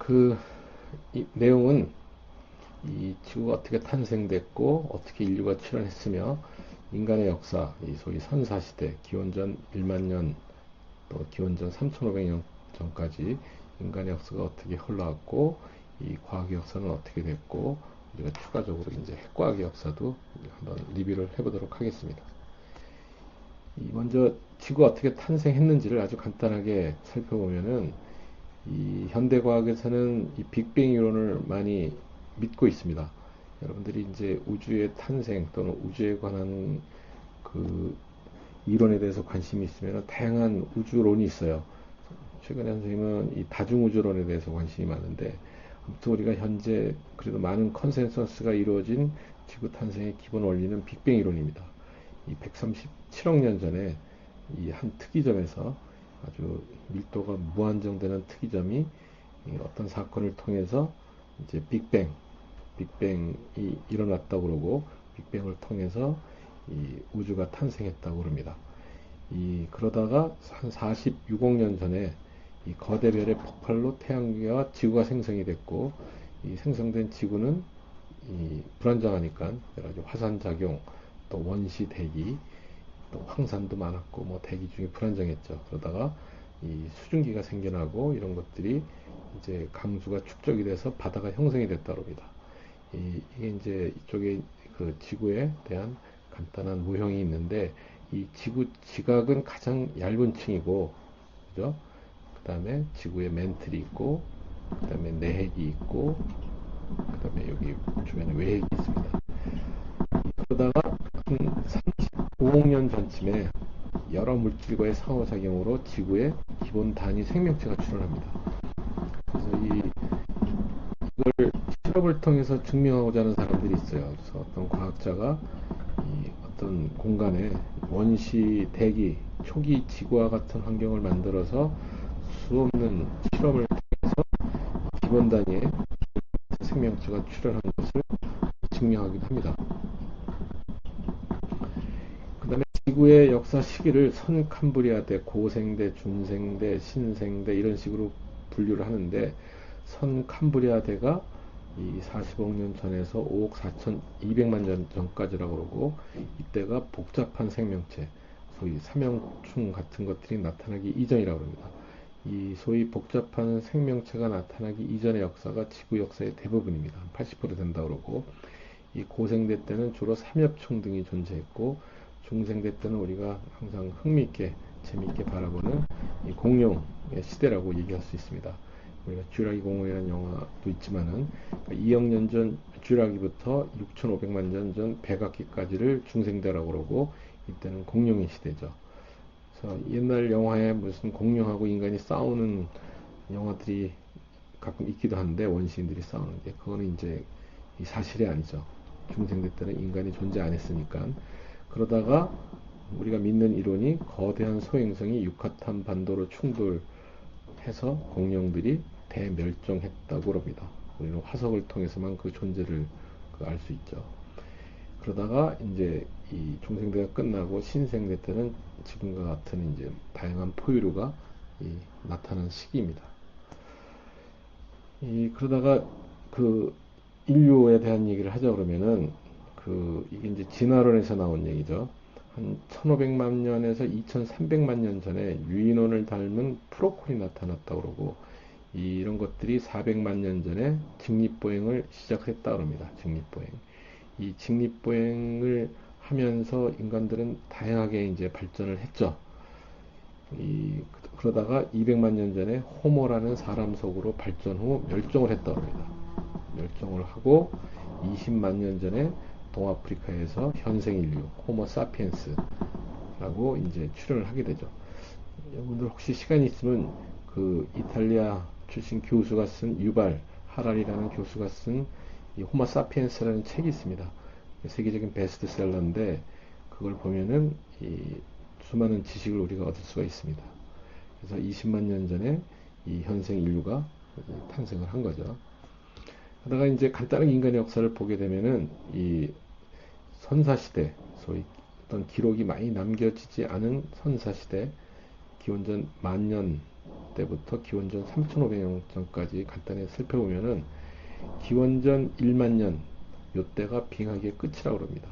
그 이 내용은 이 지구가 어떻게 탄생됐고 어떻게 인류가 출현했으며 인간의 역사, 이 소위 선사시대, 기원전 1만 년 또 기원전 3,500년 전까지 인간의 역사가 어떻게 흘러왔고 이 과학의 역사는 어떻게 됐고 우리가 추가적으로 이제 핵과학의 역사도 한번 리뷰를 해보도록 하겠습니다. 먼저 지구가 어떻게 탄생했는지를 아주 간단하게 살펴보면은 이 현대과학에서는 이 빅뱅 이론을 많이 믿고 있습니다. 여러분들이 이제 우주의 탄생 또는 우주에 관한 그 이론에 대해서 관심이 있으면 다양한 우주론이 있어요. 최근에 선생님은 이 다중우주론에 대해서 관심이 많은데, 아무튼 우리가 현재 그래도 많은 컨센서스가 이루어진 지구 탄생의 기본 원리는 빅뱅 이론입니다. 이 137억 년 전에 이 한 특이점에서 아주 밀도가 무한정되는 특이점이 어떤 사건을 통해서 이제 빅뱅이 일어났다고 그러고 빅뱅을 통해서 이 우주가 탄생했다고 그럽니다. 그러다가 한 46억 년 전에 이 거대 별의 폭발로 태양계와 지구가 생성이 됐고 이 생성된 지구는 이 불안정하니까 여러 가지 화산작용 또 원시 대기 또 황산도 많았고 뭐 대기 중에 불안정했죠. 그러다가 이 수증기가 생겨나고 이런 것들이 이제 강수가 축적이 돼서 바다가 형성이 됐다고 합니다. 이게 이제 이쪽에 그 지구에 대한 간단한 모형이 있는데 이 지구 지각은 가장 얇은 층이고 그죠? 그 다음에 지구에 멘틀이 있고 그 다음에 내핵이 있고 그 다음에 여기 주변에 외핵이 있습니다. 그러다가 한 35억 년 전쯤에 여러 물질과의 상호작용으로 지구의 기본 단위 생명체가 출현합니다. 그래서 이걸 실험을 통해서 증명하고자 하는 사람들이 있어요. 그래서 어떤 과학자가 이 어떤 공간에 원시 대기 초기 지구와 같은 환경을 만들어서 수없는 실험을 통해서 기본 단위의 생명체가 출현한 것을 증명하기도 합니다. 그 다음에 지구의 역사 시기를 선캄브리아대, 고생대, 중생대, 신생대 이런 식으로 분류를 하는데 선캄브리아대가 이 40억 년 전에서 5억 4,200만 년 전까지라고 그러고 이때가 복잡한 생명체, 소위 삼형충 같은 것들이 나타나기 이전이라고 합니다. 이 소위 복잡한 생명체가 나타나기 이전의 역사가 지구 역사의 대부분입니다. 80% 된다고 그러고 이 고생대 때는 주로 삼엽충 등이 존재했고 중생대 때는 우리가 항상 흥미있게 재미있게 바라보는 이 공룡의 시대라고 얘기할 수 있습니다. 우리가 쥐라기 공원이라는 영화도 있지만은 2억 년 전 쥐라기부터 6,500만 년 전 백악기까지를 중생대라고 그러고 이때는 공룡의 시대죠. 그래서 옛날 영화에 무슨 공룡하고 인간이 싸우는 영화들이 가끔 있기도 한데 원시인들이 싸우는 게 그거는 이제 사실이 아니죠. 중생대 때는 인간이 존재 안 했으니까. 그러다가 우리가 믿는 이론이 거대한 소행성이 유카탄 반도로 충돌해서 공룡들이 대멸종했다고 합니다. 우리는 화석을 통해서만 그 존재를 알 수 있죠. 그러다가 이제 이 중생대가 끝나고 신생대 때는 지금과 같은 이제 다양한 포유류가 나타난 시기입니다. 그러다가 그 인류에 대한 얘기를 하자 그러면은 이게 이제 진화론에서 나온 얘기죠. 한 1500만 년에서 2300만 년 전에 유인원을 닮은 프로콜이 나타났다고 그러고 이런 것들이 400만 년 전에 직립보행을 시작했다고 합니다. 직립보행. 이 직립보행을 하면서 인간들은 다양하게 이제 발전을 했죠. 그러다가 200만 년 전에 호모라는 사람 속으로 발전 후 멸종을 했다고 합니다. 멸종을 하고 20만 년 전에 동아프리카에서 현생 인류 호모 사피엔스라고 이제 출현을 하게 되죠. 여러분들 혹시 시간이 있으면 그 이탈리아 출신 교수가 쓴 유발 하랄이라는 교수가 쓴 이 호모 사피엔스라는 책이 있습니다. 세계적인 베스트셀러인데 그걸 보면은 이 수많은 지식을 우리가 얻을 수가 있습니다. 그래서 20만 년 전에 이 현생 인류가 탄생을 한 거죠. 하다가 이제 간단하게 인간의 역사를 보게 되면은 이 선사시대, 소위 어떤 기록이 많이 남겨지지 않은 선사시대, 기원전 10,000년 때부터 기원전 3500년 전까지 간단히 살펴보면은 기원전 1만 년 요때가 빙하기의 끝이라고 합니다.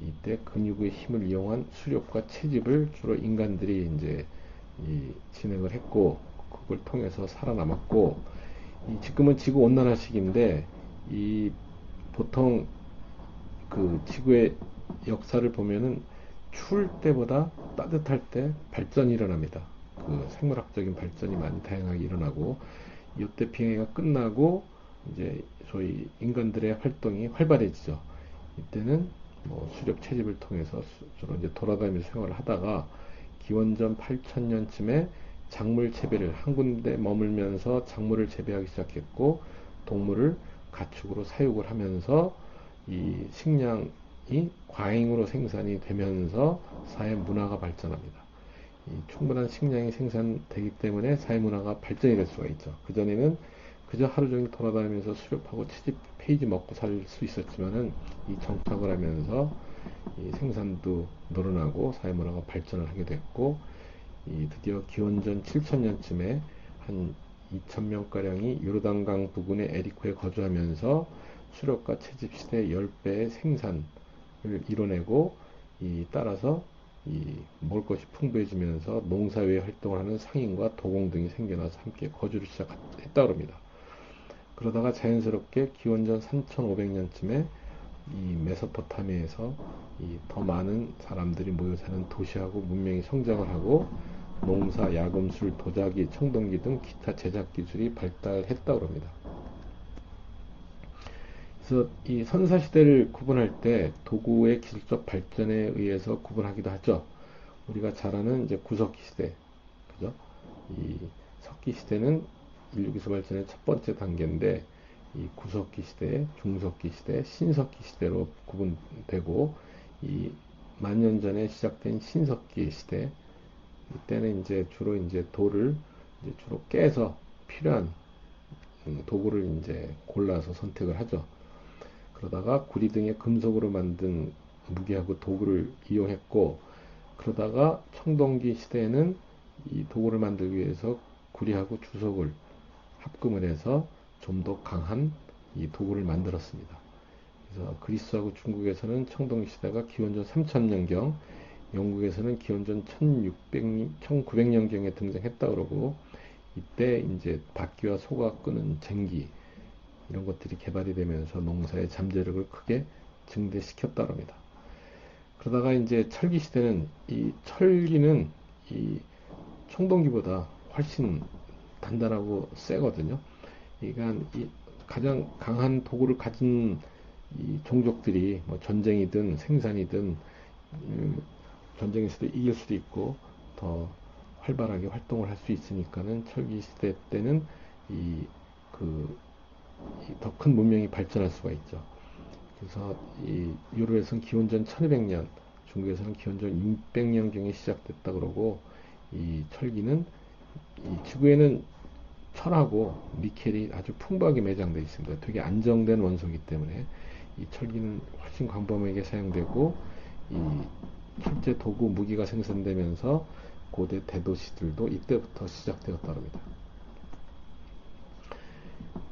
이때 근육의 힘을 이용한 수렵과 채집을 주로 인간들이 이제 진행을 했고, 그걸 통해서 살아남았고, 지금은 지구 온난화 시기인데 이 보통 그 지구의 역사를 보면은 추울 때보다 따뜻할 때 발전이 일어납니다. 그 생물학적인 발전이 많이 다양하게 일어나고, 이때 빙하가 끝나고 이제 소위 인간들의 활동이 활발해지죠. 이때는 뭐 수렵 채집을 통해서 주로 이제 돌아다니면서 생활을 하다가 기원전 8000년쯤에 작물 재배를 한 군데 머물면서 작물을 재배하기 시작했고, 동물을 가축으로 사육을 하면서 이 식량이 과잉으로 생산이 되면서 사회 문화가 발전합니다. 충분한 식량이 생산되기 때문에 사회 문화가 발전이 될 수가 있죠. 그전에는 그저 하루 종일 돌아다니면서 수렵하고 채집 페이지 먹고 살 수 있었지만은 이 정착을 하면서 이 생산도 늘어나고 사회 문화가 발전을 하게 됐고, 드디어 기원전 7000년쯤에 한 2000명가량이 요르단강 부근의 에리코에 거주하면서 수렵과 채집 시대의 10배의 생산을 이뤄내고, 따라서 먹을 것이 풍부해지면서 농사외 활동을 하는 상인과 도공 등이 생겨나서 함께 거주를 시작했다고 합니다. 그러다가 자연스럽게 기원전 3500년쯤에 이 메소포타미아에서 더 많은 사람들이 모여 사는 도시하고 문명이 성장을 하고, 농사, 야금술, 도자기, 청동기 등 기타 제작 기술이 발달했다고 합니다. 그래서 이 선사시대를 구분할 때 도구의 기술적 발전에 의해서 구분하기도 하죠. 우리가 잘 아는 이제 구석기 시대, 그죠? 이 석기 시대는 인류 기술 발전의 첫 번째 단계인데, 이 구석기 시대, 중석기 시대, 신석기 시대로 구분되고, 이 만년 전에 시작된 신석기 시대, 이때는 이제 주로 이제 돌을 이제 주로 깨서 필요한 도구를 이제 골라서 선택을 하죠. 그러다가 구리 등의 금속으로 만든 무기하고 도구를 이용했고, 그러다가 청동기 시대에는 이 도구를 만들기 위해서 구리하고 주석을 합금을 해서 좀 더 강한 이 도구를 만들었습니다. 그래서 그리스하고 중국에서는 청동기 시대가 기원전 3000년경, 영국에서는 기원전 1900년경에 등장했다 그러고, 이때 이제 바퀴와 소가 끄는 쟁기 이런 것들이 개발이 되면서 농사의 잠재력을 크게 증대시켰다고 합니다. 그러다가 이제 철기 시대는 이 철기는 이 청동기보다 훨씬 단단하고 세거든요. 그러니까 이 가장 강한 도구를 가진 이 종족들이 뭐 전쟁이든 생산이든 전쟁에서도 이길 수도 있고 더 활발하게 활동을 할 수 있으니까는 철기 시대 때는 이 그 더 큰 문명이 발전할 수가 있죠. 그래서 이 유럽에서는 기원전 1200년, 중국에서는 기원전 600년경에 시작됐다 그러고, 이 철기는 이 지구에는 철하고 니켈이 아주 풍부하게 매장되어 있습니다. 되게 안정된 원소이기 때문에 이 철기는 훨씬 광범위하게 사용되고, 이 철제 도구 무기가 생산되면서 고대 대도시들도 이때부터 시작되었다고 합니다.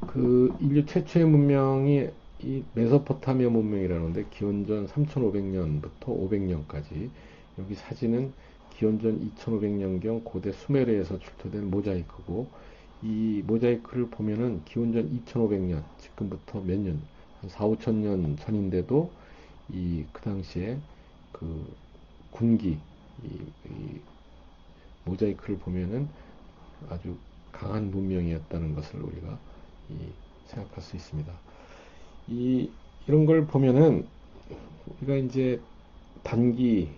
그 인류 최초의 문명이 이 메소포타미아 문명이라는데 기원전 3500년부터 500년까지, 여기 사진은 기원전 2500년경 고대 수메르에서 출토된 모자이크고, 이 모자이크를 보면은 기원전 2500년, 지금부터 몇 년, 한 4, 5천 년 전인데도 그 당시에 그 군기, 이 모자이크를 보면은 아주 강한 문명이었다는 것을 우리가 생각할 수 있습니다. 이런 걸 보면은 우리가 이제 단기를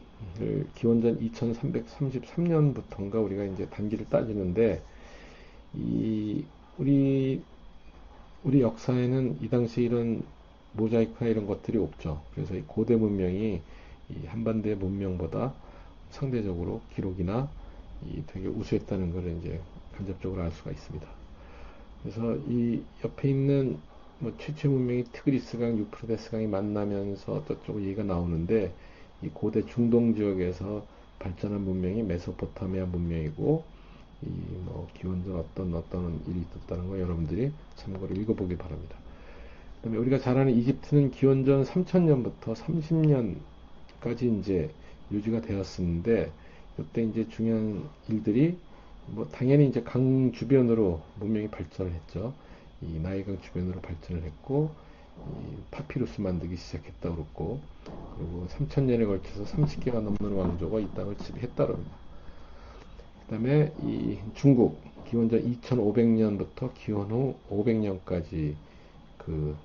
기원전 2333년부터인가 우리가 이제 단기를 따지는데, 우리 역사에는 이 당시 이런 모자이크나 이런 것들이 없죠. 그래서 이 고대 문명이 이 한반도의 문명보다 상대적으로 기록이나 되게 우수했다는 것을 이제 간접적으로 알 수가 있습니다. 그래서 이 옆에 있는 뭐 최초의 문명이 티그리스강, 유프라테스강이 만나면서 저쪽 얘기가 나오는데, 이 고대 중동 지역에서 발전한 문명이 메소포타미아 문명이고, 이 뭐 기원전 어떤 일이 있었다는 거 여러분들이 참고로 읽어보기 바랍니다. 그다음에 우리가 잘 아는 이집트는 기원전 3000년부터 30년까지 이제 유지가 되었었는데, 이때 이제 중요한 일들이 뭐 당연히 이제 강 주변으로 문명이 발전을 했죠. 이 나일강 주변으로 발전을 했고, 이 파피루스 만들기 시작했다 그랬고, 그리고 3000년에 걸쳐서 30개가 넘는 왕조가 이 땅을 지배했다 그럽니다. 그다음에 이 중국 기원전 2500년부터 기원 후 500년까지 그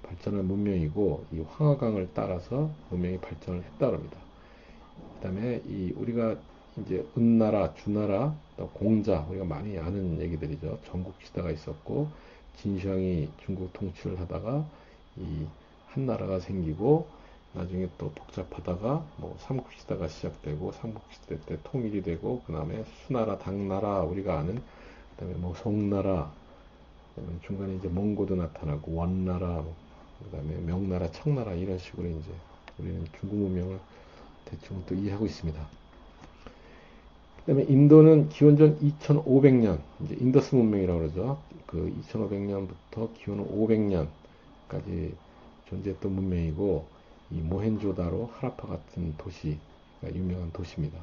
발전한 문명이고, 이 황하강을 따라서 문명이 발전을 했다 그럽니다. 그다음에 이 우리가 이제 은나라, 주나라, 또 공자, 우리가 많이 아는 얘기들이죠. 전국시대가 있었고, 진시황이 중국 통치를 하다가 이 한나라가 생기고, 나중에 또 복잡하다가 뭐 삼국시대가 시작되고, 삼국시대 때 통일이 되고, 그 다음에 수나라, 당나라, 우리가 아는, 그 다음에 뭐 송나라, 그다음에 중간에 이제 몽고도 나타나고, 원나라, 그 다음에 명나라, 청나라, 이런 식으로 이제 우리는 중국 문명을 대충 또 이해하고 있습니다. 그다음에 인도는 기원전 2500년, 이제 인더스 문명이라고 그러죠. 그 2500년부터 기원 500년까지 존재했던 문명이고, 이 모헨조다로, 하라파 같은 도시가 유명한 도시입니다.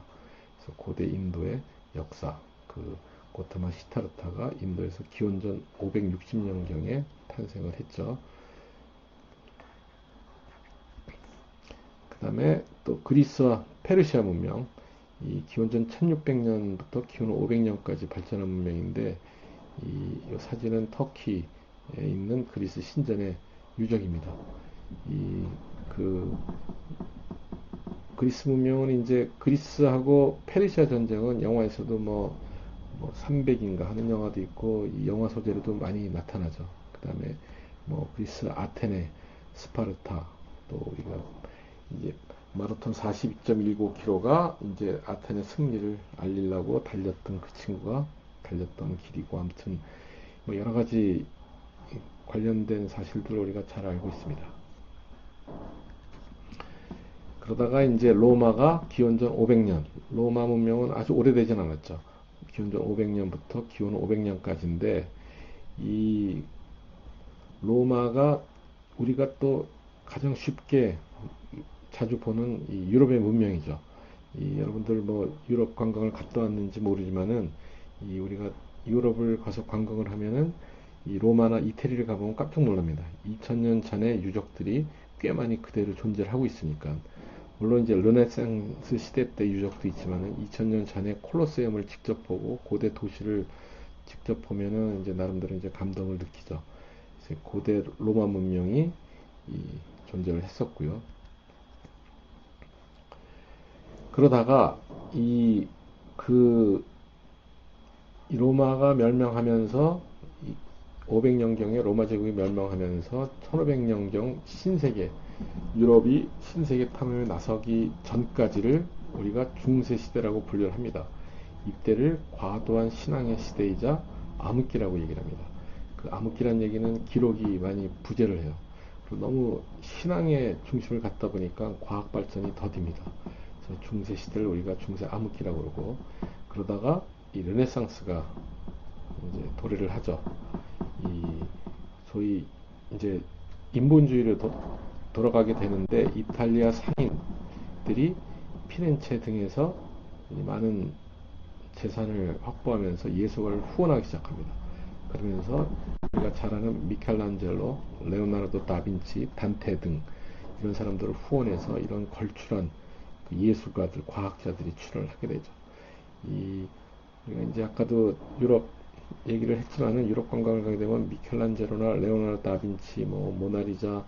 그래서 고대 인도의 역사, 그 고타마 시타르타가 인도에서 기원전 560년경에 탄생을 했죠. 그 다음에 또 그리스와 페르시아 문명, 이 기원전 1600년부터 기원 500년까지 발전한 문명인데, 이 사진은 터키에 있는 그리스 신전의 유적입니다. 이 그 그리스 문명은 이제 그리스하고 페르시아 전쟁은 영화에서도 뭐 300인가 하는 영화도 있고, 이 영화 소재로도 많이 나타나죠. 그 다음에 뭐 그리스 아테네, 스파르타, 또 우리가 이제 마라톤 42.19km가 이제 아테네 승리를 알리려고 달렸던 그 친구가 달렸던 길이고, 아무튼 뭐 여러 가지 관련된 사실들을 우리가 잘 알고 있습니다. 그러다가 이제 로마가 기원전 500년, 로마 문명은 아주 오래되진 않았죠. 기원전 500년부터 기원 500년까지인데, 이 로마가 우리가 또 가장 쉽게 자주 보는 이 유럽의 문명이죠. 이 여러분들 뭐 유럽 관광을 갔다 왔는지 모르지만은, 이 우리가 유럽을 가서 관광을 하면은 이 로마나 이태리를 가보면 깜짝 놀랍니다. 2000년 전의 유적들이 꽤 많이 그대로 존재를 하고 있으니까. 물론 이제 르네상스 시대 때 유적도 있지만은 2000년 전에 콜로세움을 직접 보고 고대 도시를 직접 보면은 이제 나름대로 이제 감동을 느끼죠. 그래서 고대 로마 문명이 이 존재를 했었고요. 그러다가 그 이 로마가 멸망하면서 500년경에 로마 제국이 멸망하면서 1500년경 신세계, 유럽이 신세계 탐험에 나서기 전까지를 우리가 중세시대라고 분류를 합니다. 이때를 과도한 신앙의 시대이자 암흑기라고 얘기를 합니다. 그 암흑기란 얘기는 기록이 많이 부재를 해요. 그리고 너무 신앙에 중심을 갖다 보니까 과학 발전이 더딥니다. 그래서 중세시대를 우리가 중세 암흑기라고 그러고, 그러다가 이 르네상스가 이제 도래를 하죠. 이 소위 이제 인본주의를 돌아가게 되는데, 이탈리아 상인들이 피렌체 등에서 많은 재산을 확보하면서 예술을 후원하기 시작합니다. 그러면서 우리가 잘 아는 미켈란젤로, 레오나르도 다빈치, 단테 등 이런 사람들을 후원해서 이런 걸출한 그 예술가들, 과학자들이 출연을 하게 되죠. 우리가 이제 아까도 유럽 얘기를 했지만은, 유럽 관광을 가게 되면 미켈란젤로나 레오나르도 다빈치, 뭐 모나리자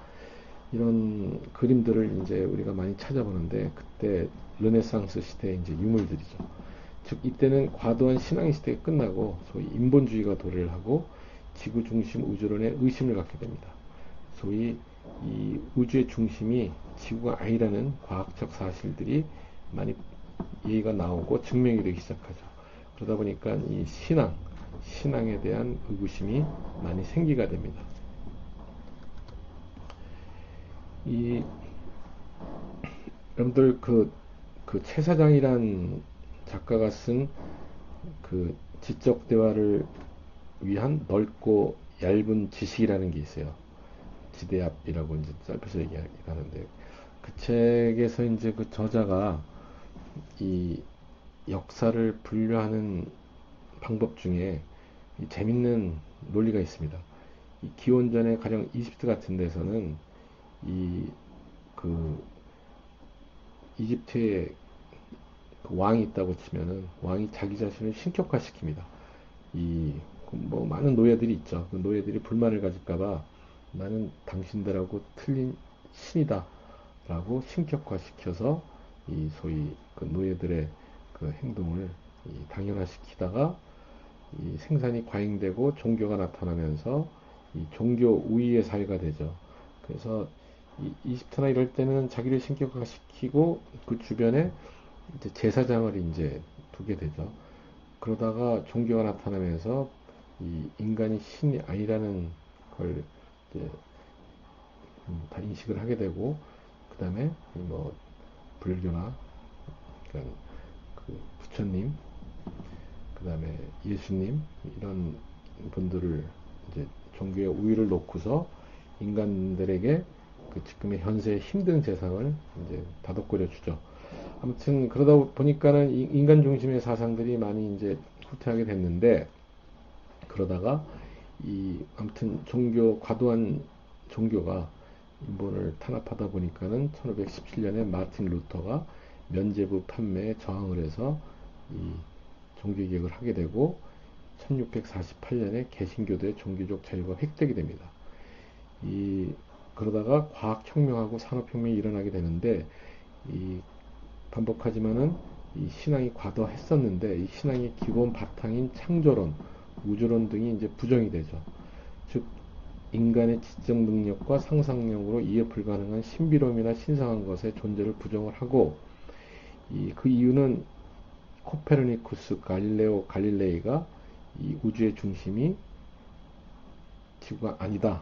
이런 그림들을 이제 우리가 많이 찾아보는데, 그때 르네상스 시대의 이제 유물들이죠. 즉 이때는 과도한 신앙의 시대가 끝나고 소위 인본주의가 도래를 하고 지구 중심 우주론에 의심을 갖게 됩니다. 소위 이 우주의 중심이 지구가 아니라는 과학적 사실들이 많이 얘기가 나오고 증명이 되기 시작하죠. 그러다 보니까 이 신앙에 대한 의구심이 많이 생기게 됩니다. 이 여러분들 그 최사장이란 작가가 쓴 그 지적 대화를 위한 넓고 얇은 지식이라는 게 있어요. 지대압이라고 이제 짧아서 얘기하는데, 그 책에서 이제 그 저자가 이 역사를 분류하는 방법 중에 이 재밌는 논리가 있습니다. 이 기원전의 가령 이집트 같은 데서는 이 그 이집트에 그 왕이 있다고 치면은 왕이 자기 자신을 신격화시킵니다. 이 뭐 많은 노예들이 있죠. 그 노예들이 불만을 가질까봐 나는 당신들하고 틀린 신이다 라고 신격화시켜서 이 소위 그 노예들의 그 행동을 이 당연화시키다가 이 생산이 과잉되고 종교가 나타나면서 이 종교 우위의 사회가 되죠. 그래서 이 이집트나 이럴 때는 자기를 신격화시키고 그 주변에 이제 제사장을 이제 두게 되죠. 그러다가 종교가 나타나면서 이 인간이 신이 아니라는 걸 이제 다 인식을 하게 되고, 그 다음에 뭐 불교나 그러니까 그 부처님, 그 다음에 예수님 이런 분들을 이제 종교의 우위를 놓고서 인간들에게 그 지금의 현세의 힘든 세상을 이제 다독거려 주죠. 아무튼 그러다 보니까는 인간 중심의 사상들이 많이 이제 후퇴하게 됐는데, 그러다가 이 아무튼 종교 과도한 종교가 인본을 탄압하다 보니까는 1517년에 마틴 루터가 면죄부 판매에 저항을 해서 이 종교개혁을 하게 되고 1648년에 개신교도의 종교적 자유가 획득이 됩니다. 이 그러다가 과학혁명하고 산업혁명이 일어나게 되는데, 이 반복하지만은 이 신앙이 과도했었는데 이 신앙의 기본 바탕인 창조론, 우주론 등이 이제 부정이 되죠. 즉 인간의 지적 능력과 상상력으로 이해 불가능한 신비로움이나 신성한 것의 존재를 부정을 하고, 그 이유는 코페르니쿠스, 갈릴레오 갈릴레이가 이 우주의 중심이 지구가 아니다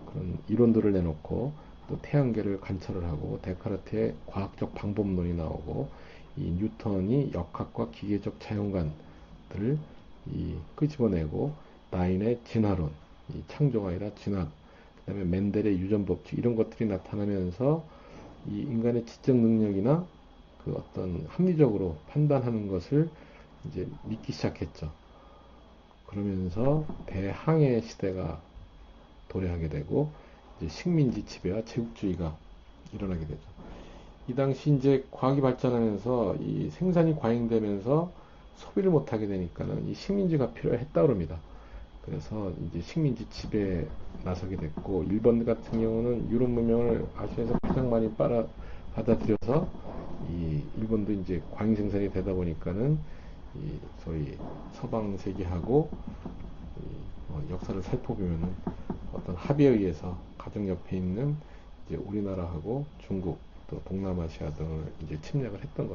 그런 이론들을 내놓고, 또 태양계를 관찰을 하고 데카르트의 과학적 방법론이 나오고 이 뉴턴이 역학과 기계적 자연관들을 끄집어내고 다윈의 진화론, 이 창조가 아니라 진화, 그 다음에 멘델의 유전 법칙 이런 것들이 나타나면서 이 인간의 지적 능력이나 그 어떤 합리적으로 판단하는 것을 이제 믿기 시작했죠. 그러면서 대항해 시대가 도래하게 되고 이제 식민지 지배와 제국주의가 일어나게 되죠. 이 당시 이제 과학이 발전하면서 이 생산이 과잉되면서 소비를 못하게 되니까는 이 식민지가 필요했다 그럽니다. 그래서 이제 식민지 지배에 나서게 됐고, 일본 같은 경우는 유럽 문명을 아시아에서 가장 많이 받아들여서 이 일본도 이제 과잉 생산이 되다 보니까는 이 소위 서방 세계하고 역사를 살펴보면은 어떤 합의에 의해서 가정 옆에 있는 이제 우리나라하고 중국 또 동남아시아 등을 이제 침략을 했던 거죠.